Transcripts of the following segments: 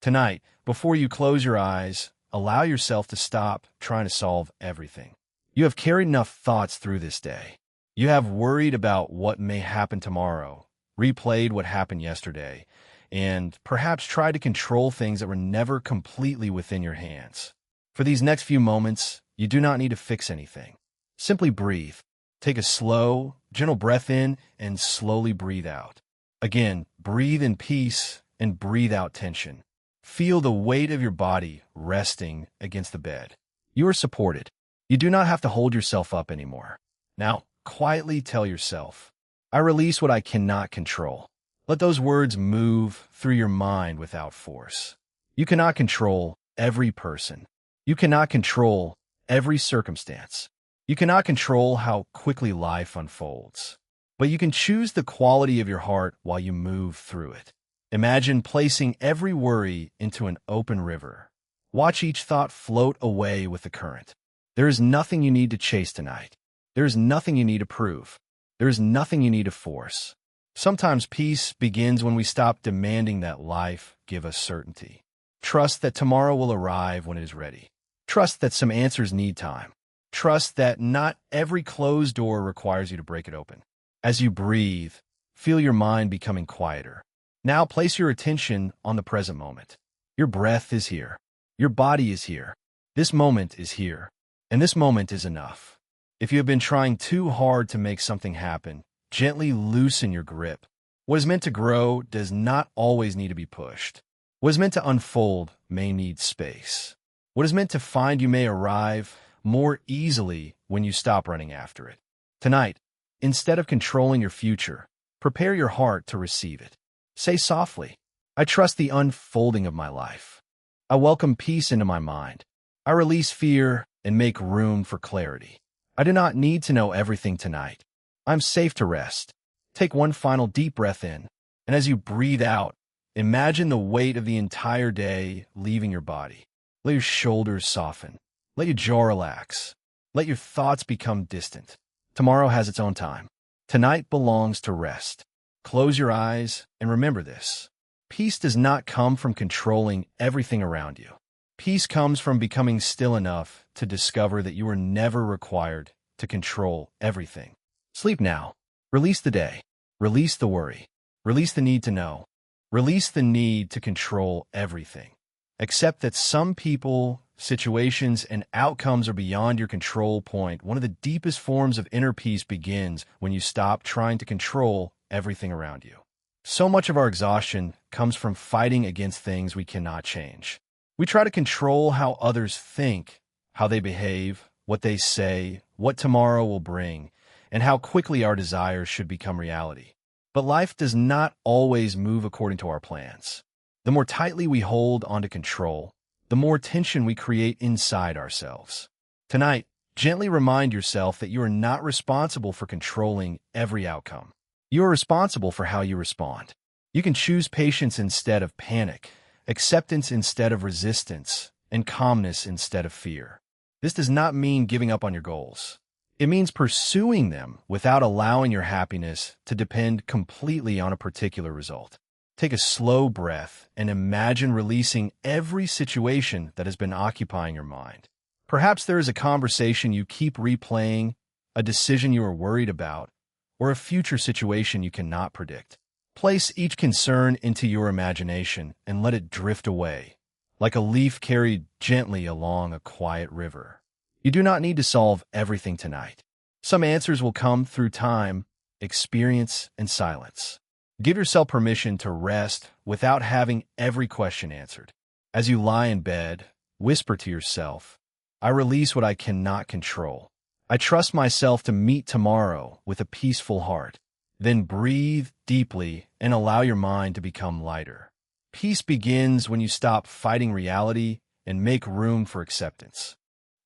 Tonight, before you close your eyes, allow yourself to stop trying to solve everything. You have carried enough thoughts through this day. You have worried about what may happen tomorrow, replayed what happened yesterday, and perhaps tried to control things that were never completely within your hands. For these next few moments, you do not need to fix anything. Simply breathe. Take a slow, gentle breath in and slowly breathe out. Again, breathe in peace and breathe out tension. Feel the weight of your body resting against the bed. You are supported. You do not have to hold yourself up anymore. Now, quietly tell yourself, I release what I cannot control. Let those words move through your mind without force. You cannot control every person. You cannot control every circumstance. You cannot control how quickly life unfolds. But you can choose the quality of your heart while you move through it. Imagine placing every worry into an open river. Watch each thought float away with the current. There is nothing you need to chase tonight. There is nothing you need to prove. There is nothing you need to force. Sometimes peace begins when we stop demanding that life give us certainty. Trust that tomorrow will arrive when it is ready. Trust that some answers need time. Trust that not every closed door requires you to break it open. As you breathe, feel your mind becoming quieter. Now place your attention on the present moment. Your breath is here. Your body is here. This moment is here. And this moment is enough. If you have been trying too hard to make something happen, gently loosen your grip. What is meant to grow does not always need to be pushed. What is meant to unfold may need space. What is meant to find you may arrive more easily when you stop running after it. Tonight, instead of controlling your future, prepare your heart to receive it. Say softly, I trust the unfolding of my life. I welcome peace into my mind. I release fear and make room for clarity. I do not need to know everything tonight. I'm safe to rest. Take one final deep breath in, and as you breathe out, imagine the weight of the entire day leaving your body. Let your shoulders soften. Let your jaw relax. Let your thoughts become distant. Tomorrow has its own time. Tonight belongs to rest. Close your eyes and remember this. Peace does not come from controlling everything around you. Peace comes from becoming still enough to discover that you are never required to control everything. Sleep now. Release the day. Release the worry. Release the need to know. Release the need to control everything. Accept that some people, situations, and outcomes are beyond your control point. One of the deepest forms of inner peace begins when you stop trying to control everything around you. So much of our exhaustion comes from fighting against things we cannot change. We try to control how others think, how they behave, what they say, what tomorrow will bring, and how quickly our desires should become reality. But life does not always move according to our plans. The more tightly we hold onto control, the more tension we create inside ourselves. Tonight, gently remind yourself that you are not responsible for controlling every outcome. You are responsible for how you respond. You can choose patience instead of panic, acceptance instead of resistance, and calmness instead of fear. This does not mean giving up on your goals. It means pursuing them without allowing your happiness to depend completely on a particular result. Take a slow breath and imagine releasing every situation that has been occupying your mind. Perhaps there is a conversation you keep replaying, a decision you are worried about, or a future situation you cannot predict. Place each concern into your imagination and let it drift away, like a leaf carried gently along a quiet river. You do not need to solve everything tonight. Some answers will come through time, experience, and silence. Give yourself permission to rest without having every question answered. As you lie in bed, whisper to yourself, I release what I cannot control. I trust myself to meet tomorrow with a peaceful heart. Then breathe deeply and allow your mind to become lighter. Peace begins when you stop fighting reality and make room for acceptance.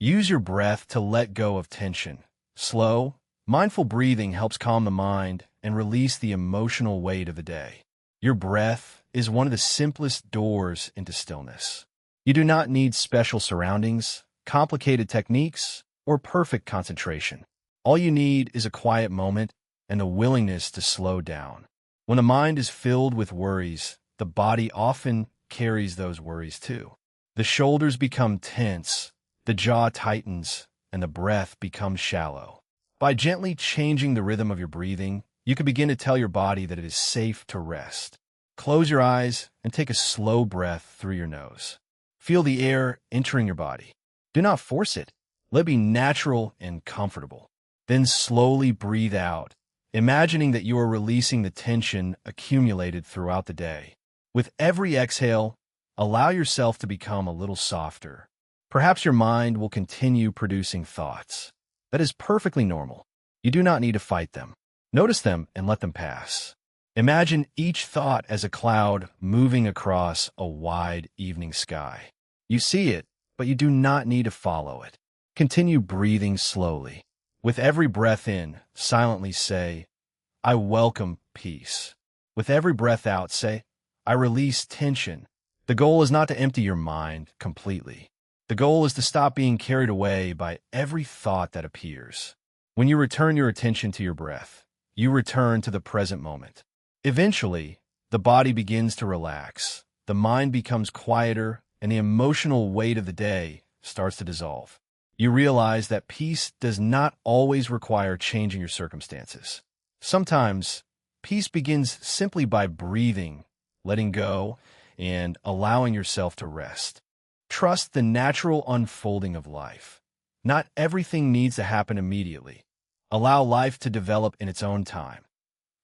Use your breath to let go of tension. Slow, mindful breathing helps calm the mind and release the emotional weight of the day. Your breath is one of the simplest doors into stillness. You do not need special surroundings, complicated techniques, or perfect concentration. All you need is a quiet moment and the willingness to slow down. When the mind is filled with worries, the body often carries those worries too. The shoulders become tense, the jaw tightens, and the breath becomes shallow. By gently changing the rhythm of your breathing, you can begin to tell your body that it is safe to rest. Close your eyes and take a slow breath through your nose. Feel the air entering your body. Do not force it. Let it be natural and comfortable. Then slowly breathe out, imagining that you are releasing the tension accumulated throughout the day. With every exhale, allow yourself to become a little softer. Perhaps your mind will continue producing thoughts. That is perfectly normal. You do not need to fight them. Notice them and let them pass. Imagine each thought as a cloud moving across a wide evening sky. You see it, but you do not need to follow it. Continue breathing slowly. With every breath in, silently say, I welcome peace. With every breath out, say, I release tension. The goal is not to empty your mind completely. The goal is to stop being carried away by every thought that appears. When you return your attention to your breath, you return to the present moment. Eventually, the body begins to relax, the mind becomes quieter, and the emotional weight of the day starts to dissolve. You realize that peace does not always require changing your circumstances. Sometimes, peace begins simply by breathing, letting go, and allowing yourself to rest. Trust the natural unfolding of life. Not everything needs to happen immediately. Allow life to develop in its own time.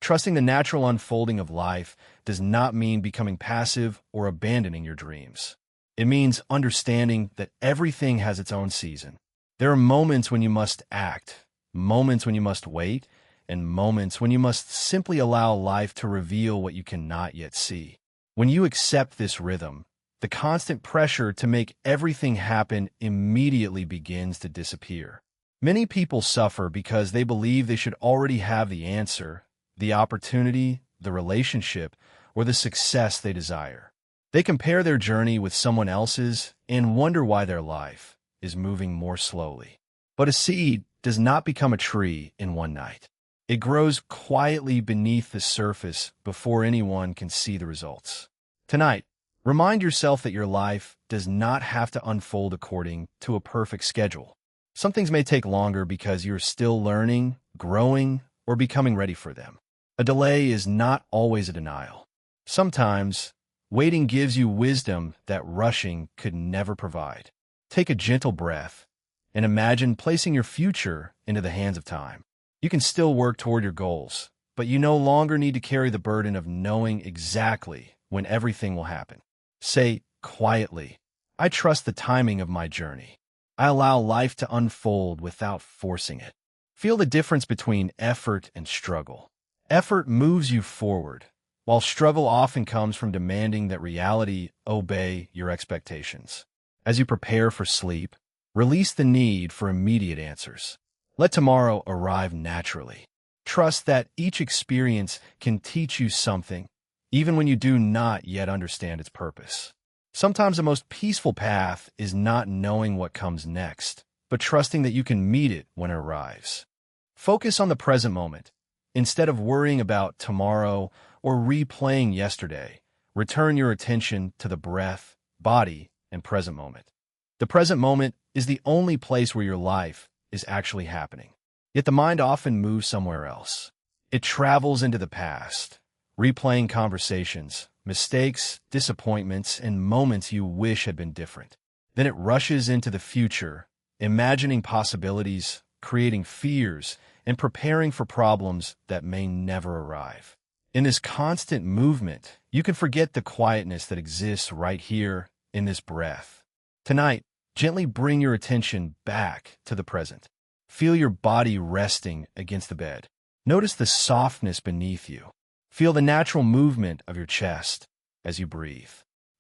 Trusting the natural unfolding of life does not mean becoming passive or abandoning your dreams. It means understanding that everything has its own season. There are moments when you must act, moments when you must wait, and moments when you must simply allow life to reveal what you cannot yet see. When you accept this rhythm, the constant pressure to make everything happen immediately begins to disappear. Many people suffer because they believe they should already have the answer, the opportunity, the relationship, or the success they desire. They compare their journey with someone else's and wonder why their life is moving more slowly. But a seed does not become a tree in one night. It grows quietly beneath the surface before anyone can see the results. Tonight, remind yourself that your life does not have to unfold according to a perfect schedule. Some things may take longer because you're still learning, growing, or becoming ready for them. A delay is not always a denial. Sometimes, waiting gives you wisdom that rushing could never provide. Take a gentle breath and imagine placing your future into the hands of time. You can still work toward your goals, but you no longer need to carry the burden of knowing exactly when everything will happen. Say quietly, I trust the timing of my journey. I allow life to unfold without forcing it. Feel the difference between effort and struggle. Effort moves you forward, while struggle often comes from demanding that reality obey your expectations. As you prepare for sleep, release the need for immediate answers. Let tomorrow arrive naturally. Trust that each experience can teach you something, even when you do not yet understand its purpose. Sometimes the most peaceful path is not knowing what comes next, but trusting that you can meet it when it arrives. Focus on the present moment. Instead of worrying about tomorrow or replaying yesterday, return your attention to the breath, body, and present moment. The present moment is the only place where your life is actually happening. Yet the mind often moves somewhere else. It travels into the past, replaying conversations, mistakes, disappointments, and moments you wish had been different. Then it rushes into the future, imagining possibilities, creating fears, and preparing for problems that may never arrive. In this constant movement, you can forget the quietness that exists right here in this breath. Tonight, gently bring your attention back to the present. Feel your body resting against the bed. Notice the softness beneath you. Feel the natural movement of your chest as you breathe.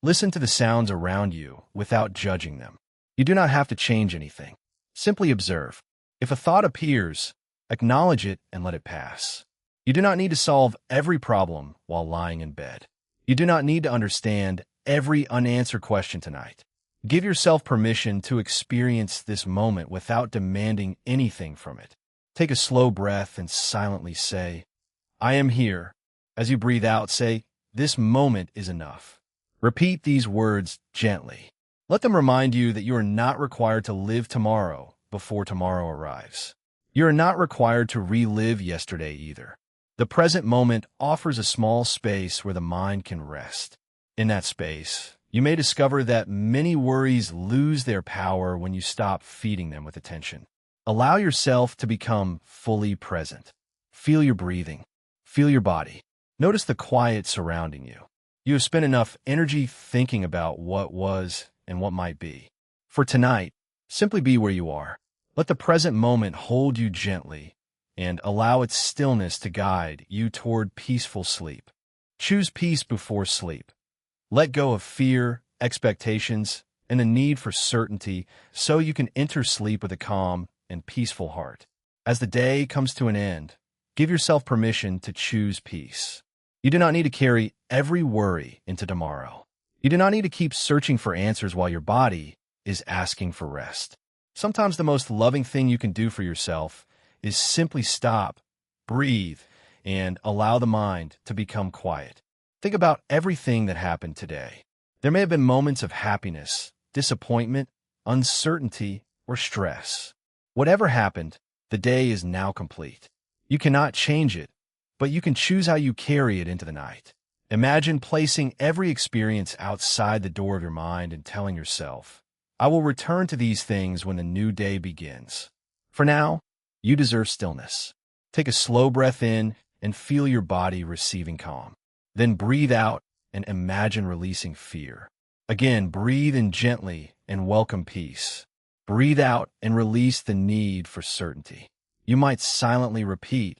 Listen to the sounds around you without judging them. You do not have to change anything. Simply observe. If a thought appears, acknowledge it and let it pass. You do not need to solve every problem while lying in bed. You do not need to understand every unanswered question tonight. Give yourself permission to experience this moment without demanding anything from it. Take a slow breath and silently say, I am here. As you breathe out, say, this moment is enough. Repeat these words gently. Let them remind you that you are not required to live tomorrow before tomorrow arrives. You are not required to relive yesterday either. The present moment offers a small space where the mind can rest. In that space, you may discover that many worries lose their power when you stop feeding them with attention. Allow yourself to become fully present. Feel your breathing. Feel your body. Notice the quiet surrounding you. You have spent enough energy thinking about what was and what might be. For tonight, simply be where you are. Let the present moment hold you gently and allow its stillness to guide you toward peaceful sleep. Choose peace before sleep. Let go of fear, expectations, and the need for certainty so you can enter sleep with a calm and peaceful heart. As the day comes to an end, give yourself permission to choose peace. You do not need to carry every worry into tomorrow. You do not need to keep searching for answers while your body is asking for rest. Sometimes the most loving thing you can do for yourself is simply stop, breathe, and allow the mind to become quiet. Think about everything that happened today. There may have been moments of happiness, disappointment, uncertainty, or stress. Whatever happened, the day is now complete. You cannot change it, but you can choose how you carry it into the night. Imagine placing every experience outside the door of your mind and telling yourself, I will return to these things when the new day begins. For now, you deserve stillness. Take a slow breath in and feel your body receiving calm. Then breathe out and imagine releasing fear. Again, breathe in gently and welcome peace. Breathe out and release the need for certainty. You might silently repeat,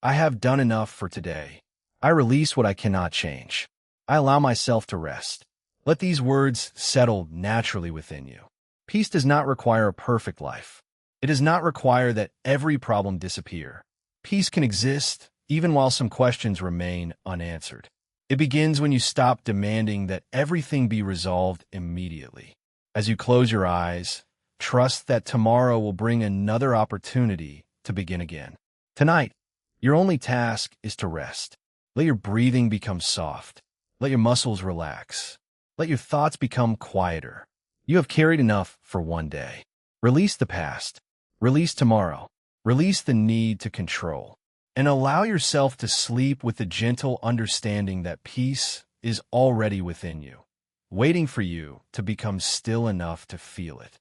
I have done enough for today. I release what I cannot change. I allow myself to rest. Let these words settle naturally within you. Peace does not require a perfect life. It does not require that every problem disappear. Peace can exist even while some questions remain unanswered. It begins when you stop demanding that everything be resolved immediately. As you close your eyes, trust that tomorrow will bring another opportunity to begin again. Tonight, your only task is to rest. Let your breathing become soft. Let your muscles relax. Let your thoughts become quieter. You have carried enough for one day. Release the past. Release tomorrow. Release the need to control. And allow yourself to sleep with the gentle understanding that peace is already within you, waiting for you to become still enough to feel it.